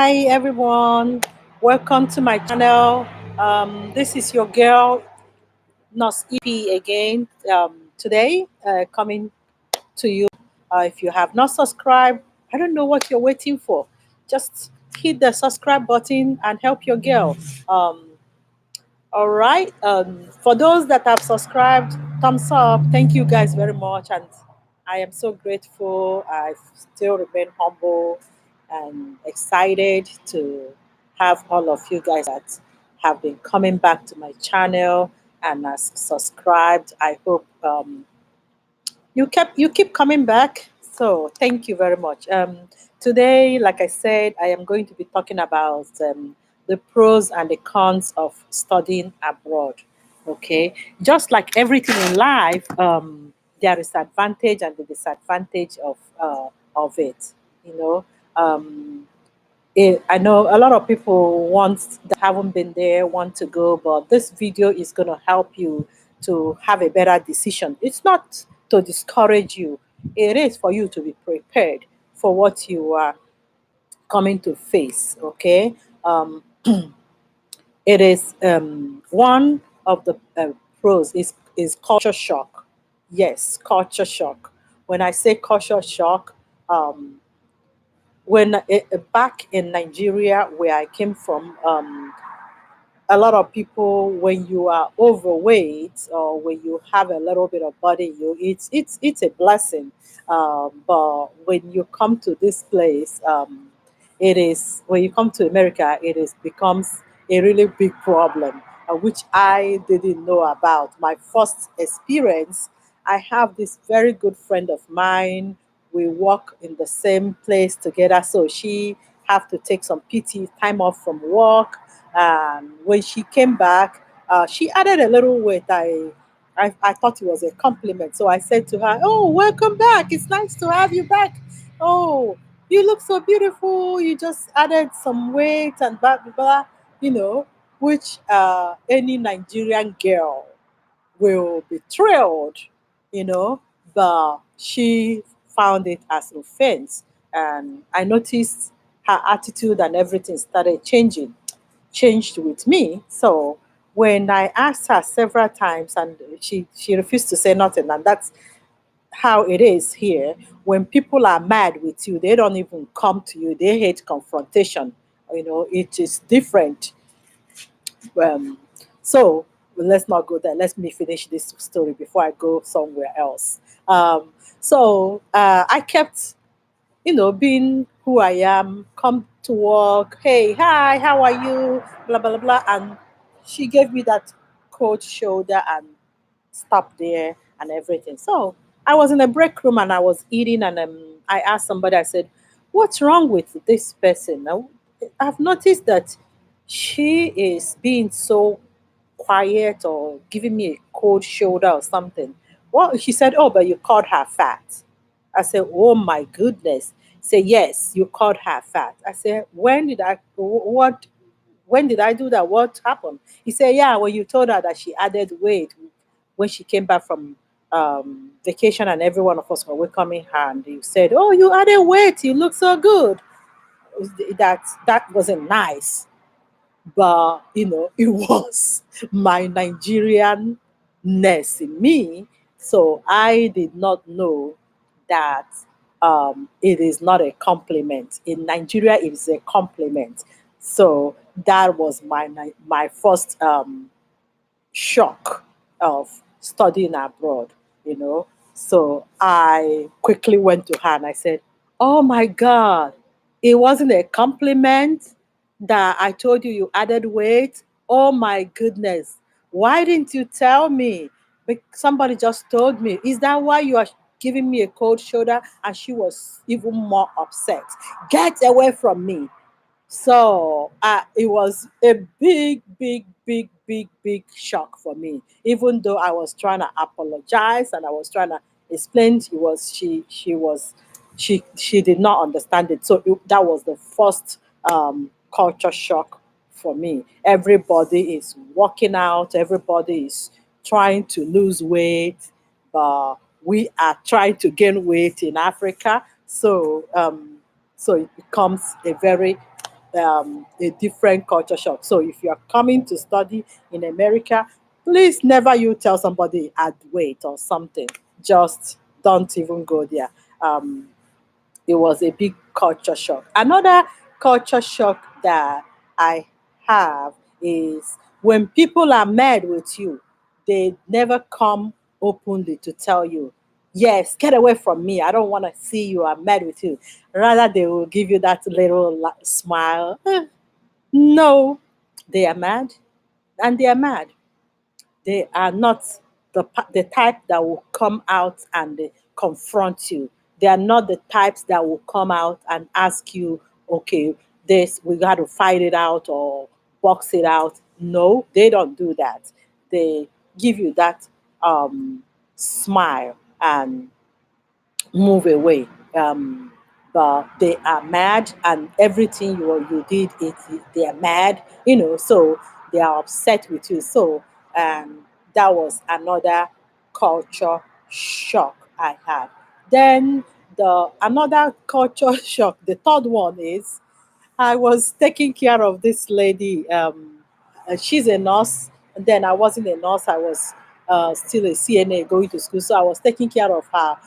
Hi everyone, welcome to my channel. This is your girl Nos EP again. Today, coming to you. If you have not subscribed, I don't know what you're waiting for. Just hit the subscribe button and help your girl. Um, all right. For those that have subscribed, thumbs up. Thank you guys very much. And I am so grateful. I still remain humble and excited to have all of you guys that have been coming back to my channel and has subscribed. I hope you keep coming back. So thank you very much. Today, like I said, I am going to be talking about the pros and the cons of studying abroad. Okay, just like everything in life, there is advantage and the disadvantage of it. You know, I know a lot of people want that haven't been there want to go, but this video is going to help you to have a better decision. It's not to discourage you; it is for you to be prepared for what you are coming to face. Okay, it is one of the pros is culture shock. Yes, culture shock. When I say culture shock, um, back in Nigeria, where I came from, a lot of people, when you are overweight or when you have a little bit of body, it's a blessing. But when you come to this place, it is when you come to America, it is becomes a really big problem, which I didn't know about. My first experience, I have this very good friend of mine. We work in the same place together, so she have to take some PT time off from work. When she came back, she added a little weight. I thought it was a compliment. So I said to her, "Oh, welcome back. It's nice to have you back. Oh, you look so beautiful. You just added some weight and blah, blah, blah." You know, which any Nigerian girl will be thrilled, you know, but she found it as offense. And I noticed her attitude and everything started changed with me. So when I asked her several times and she refused to say nothing, and that's how it is here. When people are mad with you, they don't even come to you. They hate confrontation. You know, it is different. Um, so let's not go there. Let me finish this story before I go somewhere else. I kept, being who I am, come to work, hey, hi, how are you? Blah, blah, blah, blah. And she gave me that cold shoulder and stopped there and everything. So I was in a break room and I was eating and I asked somebody, I said, what's wrong with this person? Now, I've noticed that she is being so quiet or giving me a cold shoulder or something. Well, she said, oh, but you called her fat. I said, oh my goodness. Say, yes, you called her fat. I said, when did I do that? What happened? He said, yeah, when you told her that she added weight when she came back from vacation and every one of us were welcoming her and you said, oh, you added weight. You look so good. That wasn't nice, but it was my Nigerianness in me. So I did not know that it is not a compliment. In Nigeria, it is a compliment. So that was my first shock of studying abroad, you know. So I quickly went to her and I said, oh my God, it wasn't a compliment that I told you added weight. Oh my goodness. Why didn't you tell me? Somebody just told me. Is that why you are giving me a cold shoulder? And she was even more upset. Get away from me. So it was a big shock for me. Even though I was trying to apologize and I was trying to explain, she did not understand it. So that was the first culture shock for me. Everybody is working out. Everybody is trying to lose weight, but we are trying to gain weight in Africa. So it becomes a very a different culture shock. So if you are coming to study in America, please never you tell somebody add weight or something. Just don't even go there. Um, it was a big culture shock. Another culture shock that I have is when people are mad with you, they never come openly to tell you, yes, get away from me. I don't want to see you. I'm mad with you. Rather, they will give you that little smile. No, they are mad and they are mad. They are not the type that will come out and confront you. They are not the types that will come out and ask you, okay, this we got to fight it out or box it out. No, they don't do that. They give you that smile and move away. But they are mad, and everything you did, they are mad. So they are upset with you. So that was another culture shock I had. Then the another culture shock. The third one is I was taking care of this lady. She's a nurse. And then I wasn't a nurse. I was still a CNA going to school. So I was taking care of her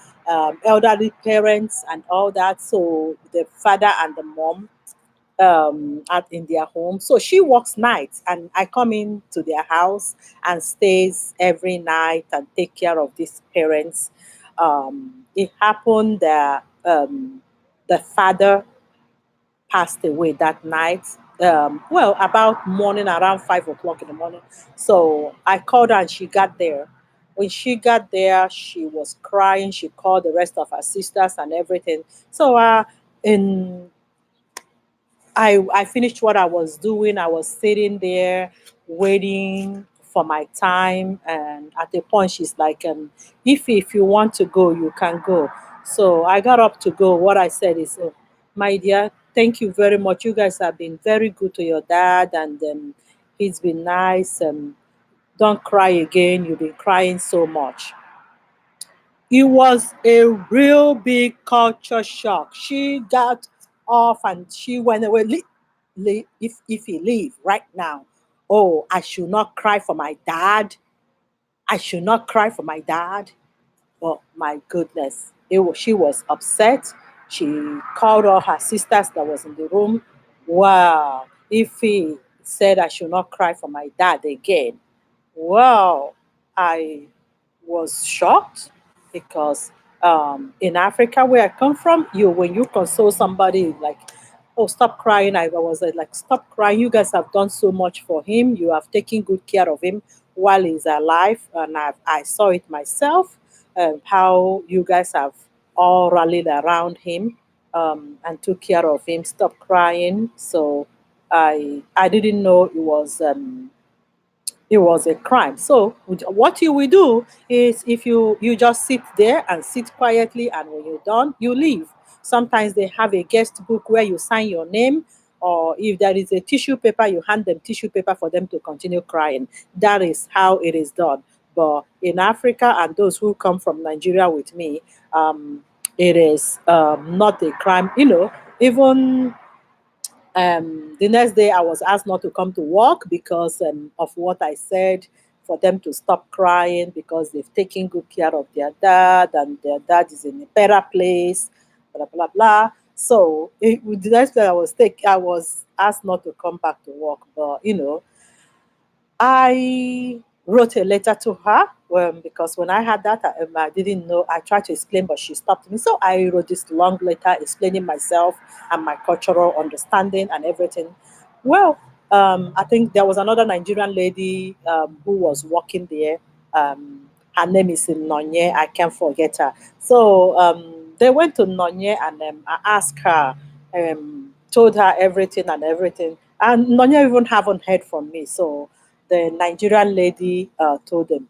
elderly parents and all that. So the father and the mom at in their home. So she works nights, and I come in to their house and stays every night and take care of these parents. It happened that the father passed away that night. Well, about morning around 5 o'clock in the morning. So I called her and she got there. When she got there, she was crying. She called the rest of her sisters and everything. So in I finished what I was doing. I was sitting there waiting for my time, and at the point she's like, if you want to go, you can go. So I got up to go. What I said is, oh, my dear, thank you very much. You guys have been very good to your dad, and he's been nice. Don't cry again. You've been crying so much. It was a real big culture shock. She got off and she went away. If he leave right now, oh, I should not cry for my dad. I should not cry for my dad. Oh my goodness, she was upset. She called all her sisters that was in the room. Wow, if he said I should not cry for my dad again, well, I was shocked because in Africa, where I come from, when you console somebody, like, oh, stop crying. I was like, stop crying. You guys have done so much for him. You have taken good care of him while he's alive, and I saw it myself. How you guys have all rallied around him and took care of him. Stop crying. So I didn't know it was a crime. So what you will do is if you just sit there and sit quietly, and when you're done, you leave. Sometimes they have a guest book where you sign your name, or if there is a tissue paper, you hand them tissue paper for them to continue crying. That is how it is done. But in Africa, and those who come from Nigeria with me, it is not a crime. Even the next day, I was asked not to come to work because of what I said, for them to stop crying because they've taken good care of their dad and their dad is in a better place, blah, blah, blah. So the next day, I was asked not to come back to work. But, I wrote a letter to her because when I had that, I didn't know. I tried to explain, but she stopped me. So I wrote this long letter explaining myself and my cultural understanding and everything. Well, I think there was another Nigerian lady who was working there. Her name is Nonye. I can't forget her. So they went to Nonye and I asked her, told her everything and everything. And Nonye even haven't heard from me. So the Nigerian lady told them,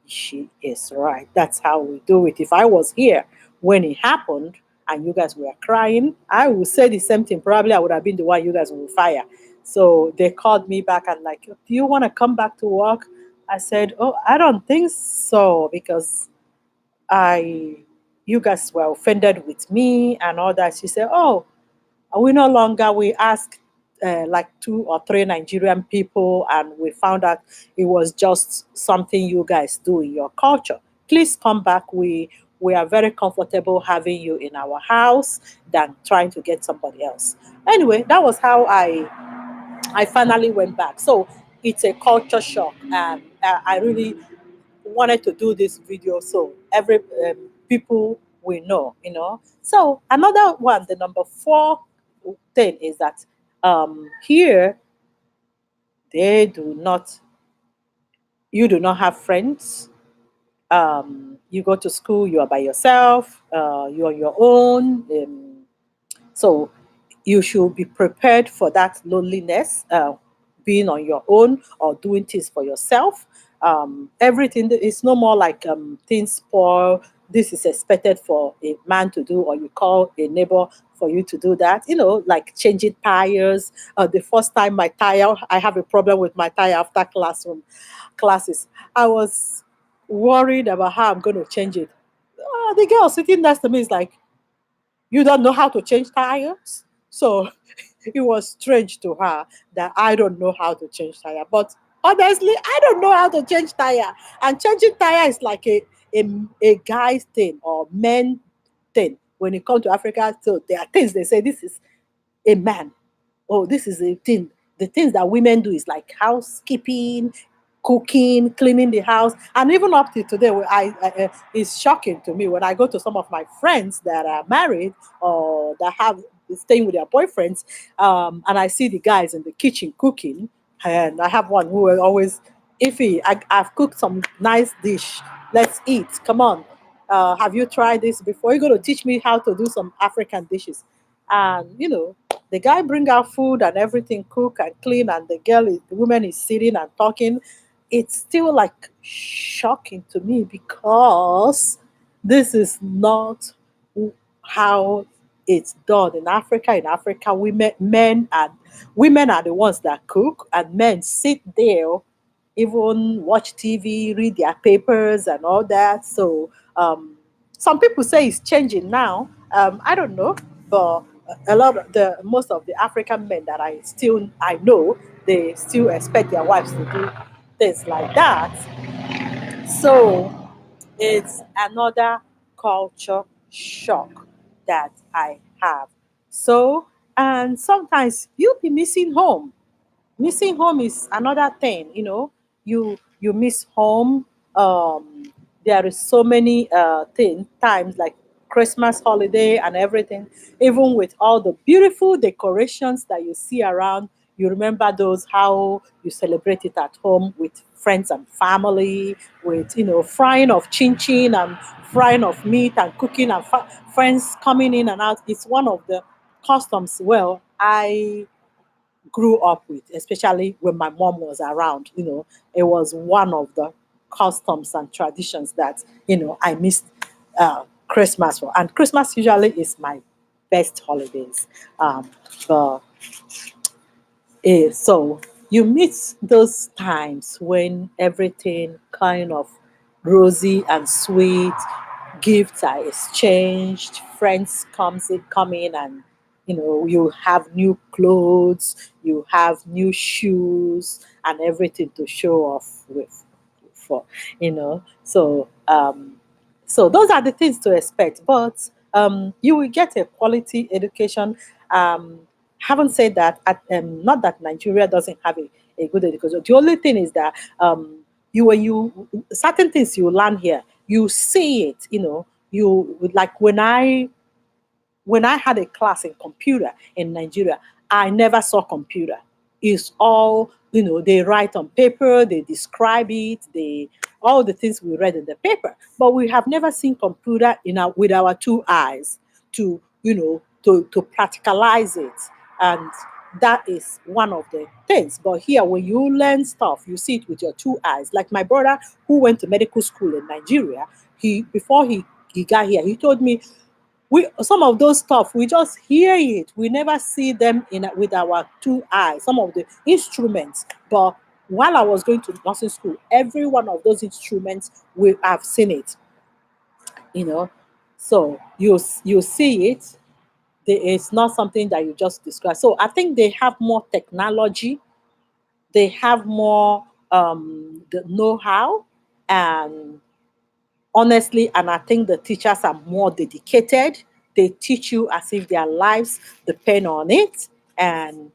she is right. That's how we do it. If I was here when it happened and you guys were crying, I would say the same thing. Probably I would have been the one you guys will fire. So they called me back and like, do you want to come back to work? I said, oh, I don't think so because I, you guys were offended with me and all that. She said, oh, we no longer we ask like 2 or 3 Nigerian people, and we found out it was just something you guys do in your culture. Please come back. We are very comfortable having you in our house than trying to get somebody else. Anyway, that was how I finally went back. So it's a culture shock, and I really wanted to do this video so every people will know, you know. So another one, the number 4 thing is that here they do not, you do not have friends. You go to school, you are by yourself, you're on your own. So you should be prepared for that loneliness, being on your own or doing things for yourself. Everything is no more like things spoil. This is expected for a man to do, or you call a neighbor for you to do that. You know, like changing tires. The first time my tire, I have a problem with my tire after classroom classes. I was worried about how I'm going to change it. The girl sitting next to me is like, you don't know how to change tires? So it was strange to her that I don't know how to change tire. But honestly, I don't know how to change tire. And changing tire is like a guy's thing or men thing. When it comes to Africa, so there are things they say this is a man. Oh, this is a thing. The things that women do is like housekeeping, cooking, cleaning the house, and even up to today, it's shocking to me when I go to some of my friends that are married or that have staying with their boyfriends, and I see the guys in the kitchen cooking, and I have one who will always, Ify, I've cooked some nice dish. Let's eat. Come on. Have you tried this before? You're going to teach me how to do some African dishes. And, you know, the guy bring out food and everything, cook and clean, and the woman is sitting and talking. It's still like shocking to me because this is not how it's done in Africa. In Africa, women are the ones that cook, and men sit there, even watch TV, read their papers, and all that. So some people say it's changing now. I don't know, but a lot of the most of the African men that I know, they still expect their wives to do things like that. So it's another culture shock that I have. So, and sometimes you'll be missing home. Missing home is another thing, you know. You miss home. There is so many times like Christmas holiday and everything. Even with all the beautiful decorations that you see around, you remember those, how you celebrate it at home with friends and family, with, you know, frying of chin chin and frying of meat and cooking and friends coming in and out. It's one of the customs, well, I grew up with, especially when my mom was around. You know, it was one of the customs and traditions that, you know, I missed Christmas for. And Christmas usually is my best holidays. But so you miss those times when everything kind of rosy and sweet, gifts are exchanged, friends come in, and you know, you have new clothes, you have new shoes and everything to show off with for, you know. So so those are the things to expect, but you will get a quality education. Haven't said that not that Nigeria doesn't have a good education. The only thing is that you when you certain things you learn here, you see it, you know. You like when I had a class in computer in Nigeria, I never saw computer. It's all, you know, they write on paper, they describe it, they all the things we read in the paper. But we have never seen computer with our 2 eyes to, you know, to practicalize it. And that is one of the things. But here, when you learn stuff, you see it with your 2 eyes. Like my brother who went to medical school in Nigeria, he before he got here, he told me we some of those stuff we just hear it, we never see them in with our 2 eyes, some of the instruments. But while I was going to nursing school, every one of those instruments we have seen it, you know. So you see it, it's not something that you just describe. So I think they have more technology, they have more the know-how, and honestly, and I think the teachers are more dedicated. They teach you as if their lives depend on it, and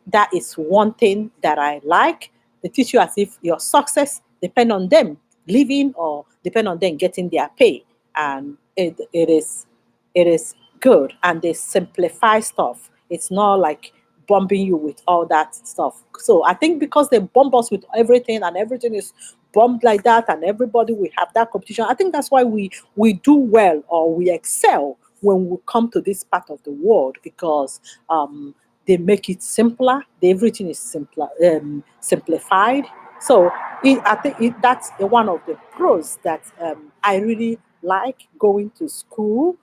that is one thing that I like. They teach you as if your success depend on them living or depend on them getting their pay, and it is good, and they simplify stuff. It's not like bombing you with all that stuff. So I think because they bomb us with everything, and everything is bombed like that, and everybody will have that competition, I think that's why we do well, or we excel when we come to this part of the world, because they make it simpler. Everything is simpler, simplified. So I think that's one of the pros that I really like going to school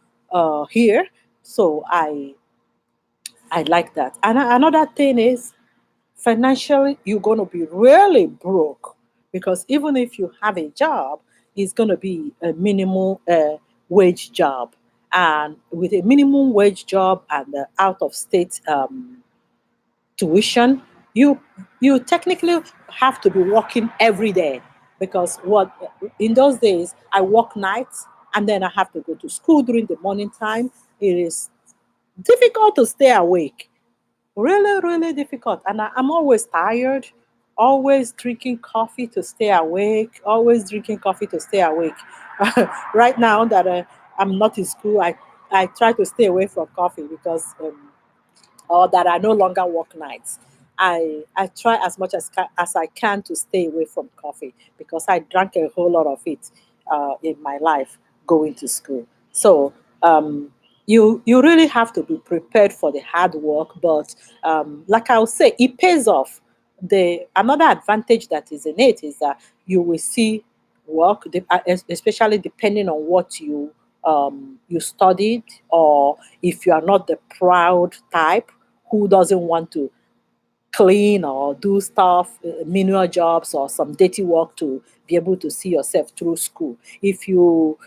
here. So I like that. And another thing is, financially, you're going to be really broke, because even if you have a job, it's going to be a minimum wage job. And with a minimum wage job and out of state tuition, you you technically have to be working every day, because what in those days I work nights, and then I have to go to school during the morning time. It is difficult to stay awake, really, really difficult. And I'm always tired, always drinking coffee to stay awake, always drinking coffee to stay awake. Right now that I'm not in school, I try to stay away from coffee, because or that I no longer work nights. I try as much as I can to stay away from coffee, because I drank a whole lot of it in my life going to school. So you really have to be prepared for the hard work, but like I'll say, it pays off. The another advantage that is in it is that you will see work, especially depending on what you studied, or if you are not the proud type who doesn't want to clean or do stuff, menial jobs or some dirty work to be able to see yourself through school. If you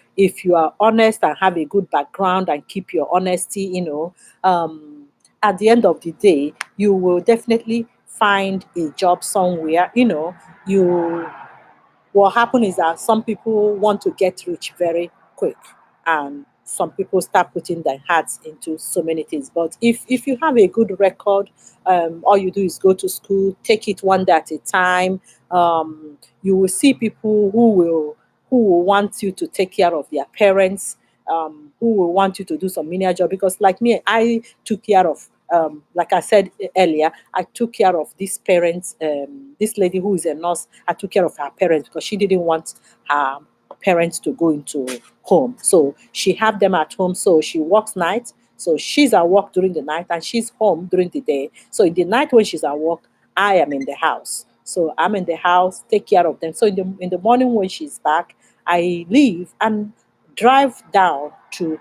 are honest and have a good background and keep your honesty, at the end of the day, you will definitely find a job somewhere. You what happens is that some people want to get rich very quick, and some people start putting their hearts into so many things. But if you have a good record, all you do is go to school, take it one day at a time. You will see people who will want you to take care of their parents, who will want you to do some menial job. Because like me, I took care of, like I said earlier, I took care of this parents, this lady who is a nurse. I took care of her parents because she didn't want her parents to go into home. So she had them at home. So she works nights. So she's at work during the night, and she's home during the day. So in the night when she's at work, I am in the house. So I'm in the house, take care of them. So in the morning when she's back, I leave and drive down to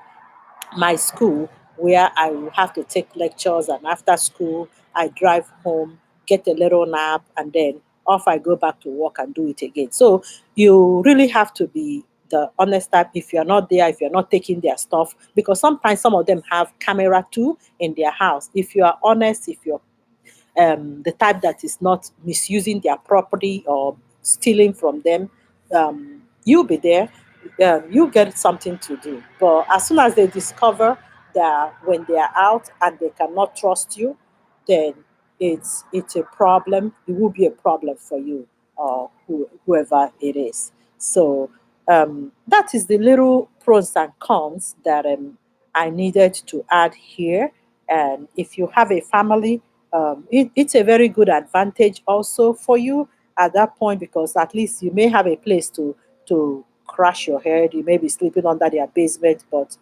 my school, where I will have to take lectures, and after school I drive home, get a little nap, and then off I go back to work and do it again. So you really have to be the honest type. If you're not there, if you're not taking their stuff, because sometimes some of them have camera too in their house. If you are honest, if you're the type that is not misusing their property or stealing from them, you'll be there. You get something to do. But as soon as they discover that when they are out and they cannot trust you, then it's a problem. It will be a problem for you, or whoever it is. So that is the little pros and cons that I needed to add here. And if you have a family, it's a very good advantage also for you at that point, because at least you may have a place to crash your head. You may be sleeping under their basement, but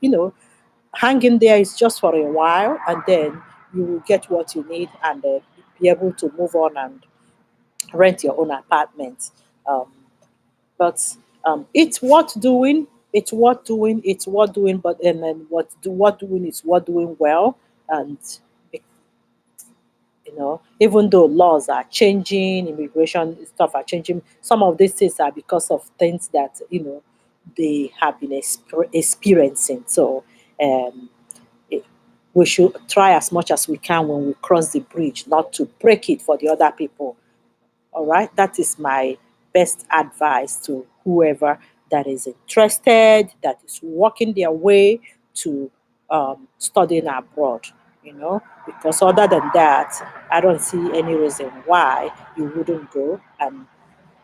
hanging there is just for a while, and then you will get what you need, and be able to move on and rent your own apartment. Um, but it's worth doing. It's worth doing. It's worth doing. But and then what doing is worth doing well, and even though laws are changing, immigration stuff are changing, some of these things are because of things that they have been experiencing. So um, we should try as much as we can when we cross the bridge not to break it for the other people. All right, that is my best advice to whoever that is interested, that is working their way to studying abroad. Because other than that, I don't see any reason why you wouldn't go. And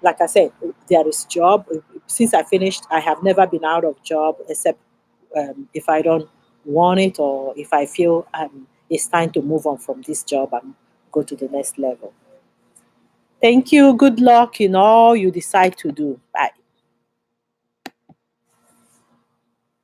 like I said, there is job. Since I finished, I have never been out of job except if I don't want it, or if I feel it's time to move on from this job and go to the next level. Thank you. Good luck in all you decide to do. Bye.